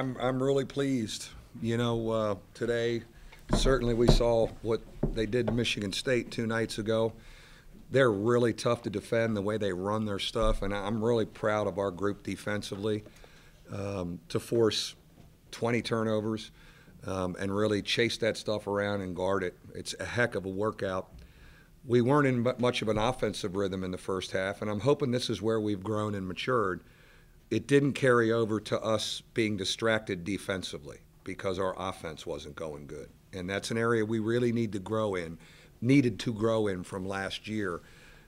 I'm really pleased. Today, certainly we saw what they did to Michigan State 2 nights ago. They're really tough to defend the way they run their stuff, and I'm really proud of our group defensively to force 20 turnovers and really chase that stuff around and guard it. It's a heck of a workout. We weren't in much of an offensive rhythm in the first half, and I'm hoping this is where we've grown and matured. It didn't carry over to us being distracted defensively because our offense wasn't going good. And that's an area we really needed to grow in from last year.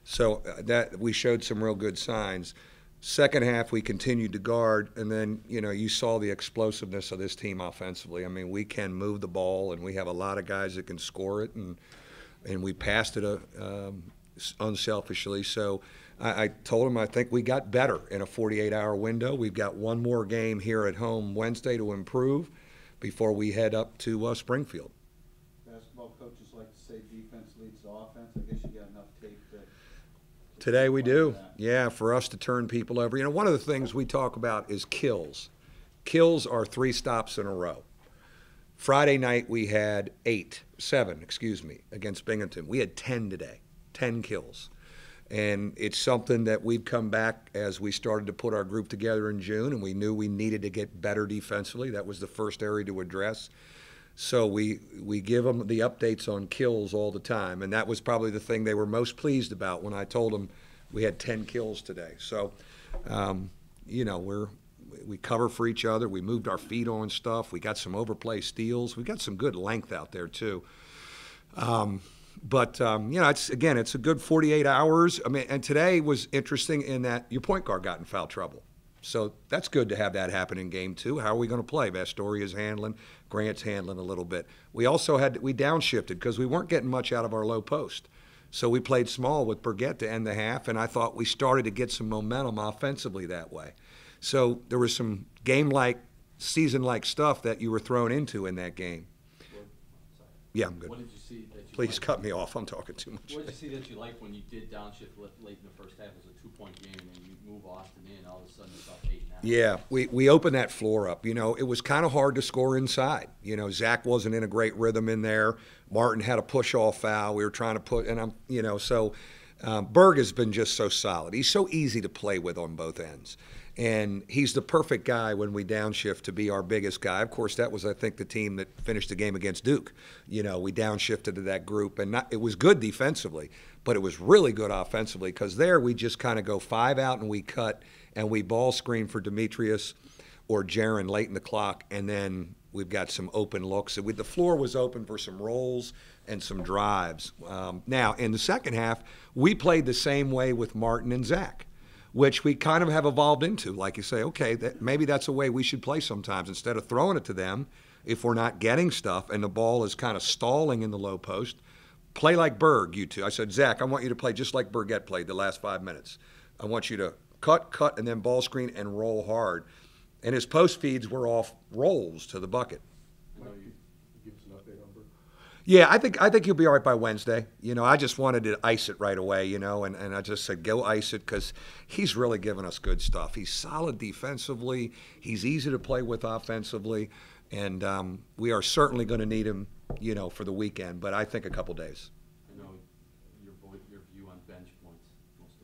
So that we showed some real good signs. Second half, we continued to guard, and then, you saw the explosiveness of this team offensively. I mean, we can move the ball, and we have a lot of guys that can score it, and we passed it unselfishly. So I told him I think we got better in a 48-hour window. We've got one more game here at home Wednesday to improve before we head up to Springfield. Basketball coaches like to say defense leads to offense. I guess you got enough tape that today we do. Yeah, for us to turn people over. One of the things we talk about is kills. Kills are 3 stops in a row. Friday night we had 7 against Binghamton. We had 10 today, 10 kills. And it's something that we've come back as we started to put our group together in June, and we knew we needed to get better defensively. That was the first area to address. So we give them the updates on kills all the time, and that was probably the thing they were most pleased about when I told them we had 10 kills today. So, we cover for each other. We moved our feet on stuff. We got some overplay steals. We got some good length out there too. But it's a good 48 hours. I mean, and today was interesting in that your point guard got in foul trouble. So that's good to have that happen in game 2. How are we going to play? Astoria's handling, Grant's handling a little bit. We also we downshifted because we weren't getting much out of our low post. So we played small with Burgett to end the half, and I thought we started to get some momentum offensively that way. So there was some game-like, season-like stuff that you were thrown into in that game. Yeah, I'm good. What did you see that you Please liked? cut me off. I'm talking too much. What did you see that you liked when you did downshift late in the first half? It was a 2-point game, and then you move Austin in. All of a sudden, it's up 8 now. Yeah, we opened that floor up. It was kind of hard to score inside. Zach wasn't in a great rhythm in there. Martin had a push-off foul. We were trying to put, and Berg has been just so solid. He's so easy to play with on both ends. And he's the perfect guy when we downshift to be our biggest guy. Of course, that was, I think, the team that finished the game against Duke. We downshifted to that group, and it was good defensively, but it was really good offensively because there we just kind of go 5 out and we cut and we ball screen for Demetrius or Jaron late in the clock, and then we've got some open looks. The floor was open for some rolls and some drives. Now, in the second half, we played the same way with Martin and Zach, which we kind of have evolved into. Like you say, okay, maybe that's a way we should play sometimes. Instead of throwing it to them, if we're not getting stuff and the ball is kind of stalling in the low post, play like Berg, you two. I said, Zach, I want you to play just like Burgett played the last 5 minutes. I want you to cut, and then ball screen and roll hard. And his post feeds were off rolls to the bucket. you give us an update on Berg? Yeah, I think he'll be all right by Wednesday. I just wanted to ice it right away, and I just said go ice it because he's really given us good stuff. He's solid defensively. He's easy to play with offensively, and we are certainly going to need him, for the weekend, but I think a couple days. I know your view on bench points, most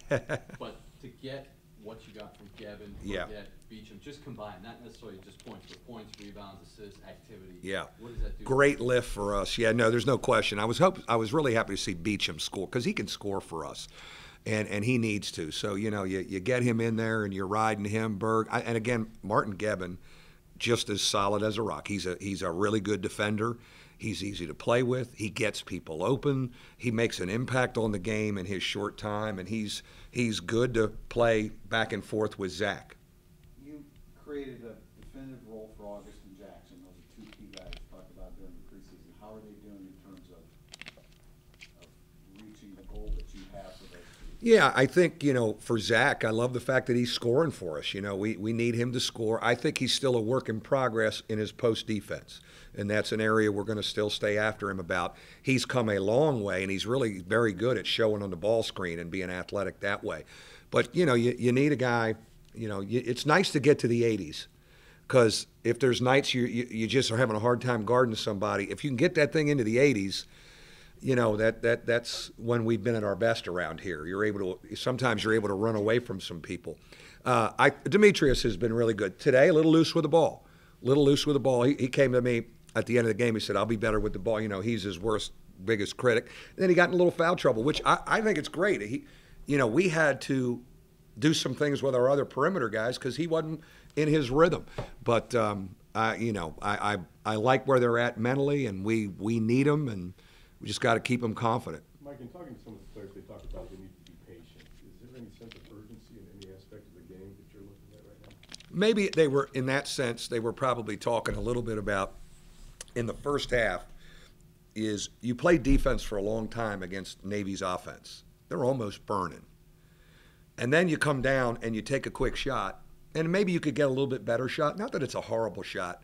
overrated. But to get what you got from Gavin, Yeah. Beecham, just combine, not necessarily just points, but points, rebounds, assists, activity. Yeah. What does that do? Great lift for us. Yeah, no, there's no question. I was really happy to see Beecham score because he can score for us, and he needs to. So you get him in there and you're riding him. Berg, and again, Martin Gebbin, just as solid as a rock. He's a really good defender. He's easy to play with. He gets people open. He makes an impact on the game in his short time, and he's good to play back and forth with Zach. You created a definitive role for August and Jackson. Those are 2 key guys you talked about during the preseason. How are they doing in terms of reaching the goal that you have for those 2? Yeah, I think, for Zach, I love the fact that he's scoring for us. We need him to score. I think he's still a work in progress in his post defense, and that's an area we're going to still stay after him about. He's come a long way, and he's really very good at showing on the ball screen and being athletic that way. But, you need a guy, it's nice to get to the 80s because if there's nights you just are having a hard time guarding somebody, if you can get that thing into the 80s, you know, that's when we've been at our best around here. Sometimes you're able to run away from some people. Demetrius has been really good today. A little loose with the ball. He came to me at the end of the game. He said, "I'll be better with the ball." You know, he's his biggest critic. And then he got in a little foul trouble, which I think it's great. We had to do some things with our other perimeter guys because he wasn't in his rhythm. But I like where they're at mentally, and we need them, and we just got to keep them confident. Mike, in talking to some of the players, they talk about they need to be patient. Is there any sense of urgency in any aspect of the game that you're looking at right now? Maybe they were, in that sense, they were probably talking a little bit about in the first half is you play defense for a long time against Navy's offense. They're almost burning. And then you come down and you take a quick shot, and maybe you could get a little bit better shot. Not that it's a horrible shot.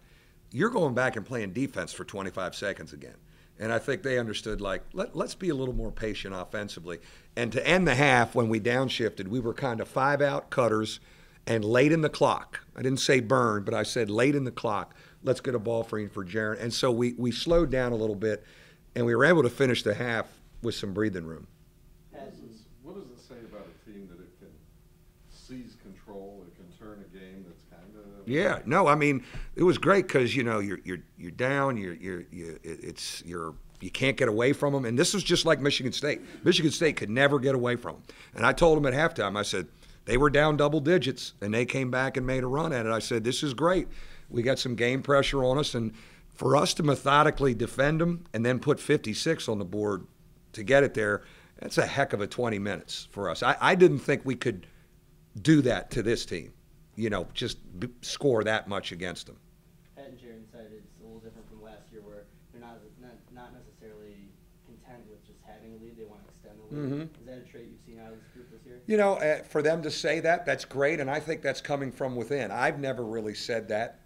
You're going back and playing defense for 25 seconds again. And I think they understood, like, let's be a little more patient offensively. And to end the half, when we downshifted, we were kind of 5-out cutters and late in the clock. I didn't say burn, but I said late in the clock, let's get a ball free for Jaron. And so we slowed down a little bit, and we were able to finish the half with some breathing room. What does it say about a team that it can seize control, it can turn a game that's kind of? Yeah, no, I mean, it was great because you're down, you can't get away from them, and this was just like Michigan State. Michigan State could never get away from them, and I told them at halftime, I said they were down double digits, and they came back and made a run at it. I said, this is great. We got some game pressure on us, and for us to methodically defend them and then put 56 on the board to get it there, that's a heck of a 20 minutes for us. I didn't think we could do that to this team, just score that much against them. Pat and Jaron said it's a little different from last year where they're not necessarily content with just having a lead. They want to extend the lead. Mm-hmm. Is that a trait you've seen out of this group this year? For them to say that, that's great, and I think that's coming from within. I've never really said that,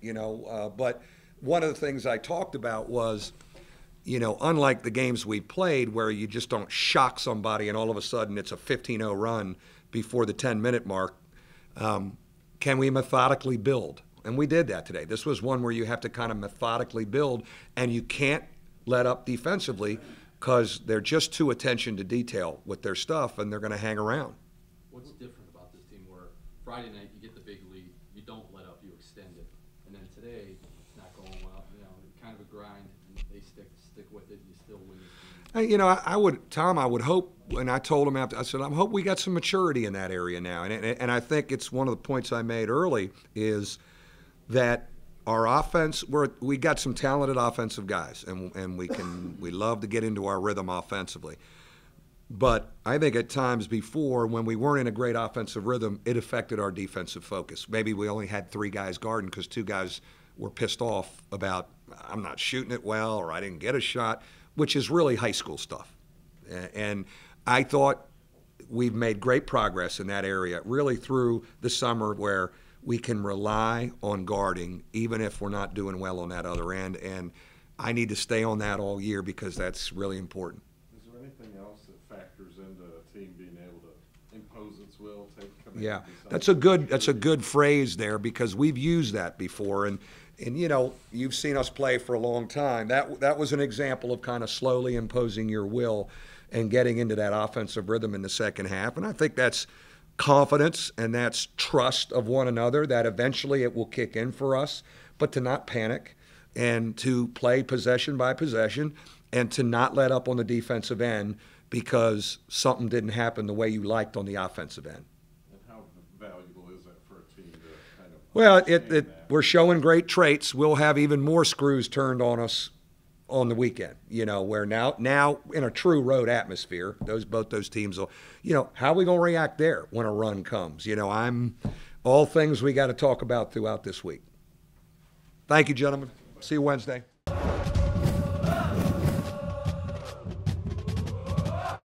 but one of the things I talked about was, unlike the games we played where you just don't shock somebody and all of a sudden it's a 15-0 run before the 10-minute mark, can we methodically build? And we did that today. This was one where you have to kind of methodically build, and you can't let up defensively because they're just too attention to detail with their stuff, and they're going to hang around. What's different about this team where Friday night you get the big lead, you don't let up, you extend it, and then today it's not going well, kind of a grind, and they stick with it, you still win. I would hope, and I told him after, I said, I hope we got some maturity in that area now, and I think it's one of the points I made early is that our offense, we got some talented offensive guys, and we love to get into our rhythm offensively. But I think at times before, when we weren't in a great offensive rhythm, it affected our defensive focus. Maybe we only had 3 guys guarding because 2 guys were pissed off about I'm not shooting it well or I didn't get a shot, which is really high school stuff. And I thought we've made great progress in that area, really through the summer where we can rely on guarding even if we're not doing well on that other end. And I need to stay on that all year because that's really important. Is there anything else that factors into a team being able to impose its will, take command? Yeah, that's a good phrase there because we've used that before, and you've seen us play for a long time. That was an example of kind of slowly imposing your will and getting into that offensive rhythm in the second half, and I think that's confidence and that's trust of one another that eventually it will kick in for us, but to not panic and to play possession by possession and to not let up on the defensive end because something didn't happen the way you liked on the offensive end. And how valuable is that for a team to kind of Well, we're showing great traits. We'll have even more screws turned on us on the weekend, where now in a true road atmosphere, both those teams will, how are we going to react there when a run comes? All things we got to talk about throughout this week. Thank you, gentlemen. See you Wednesday.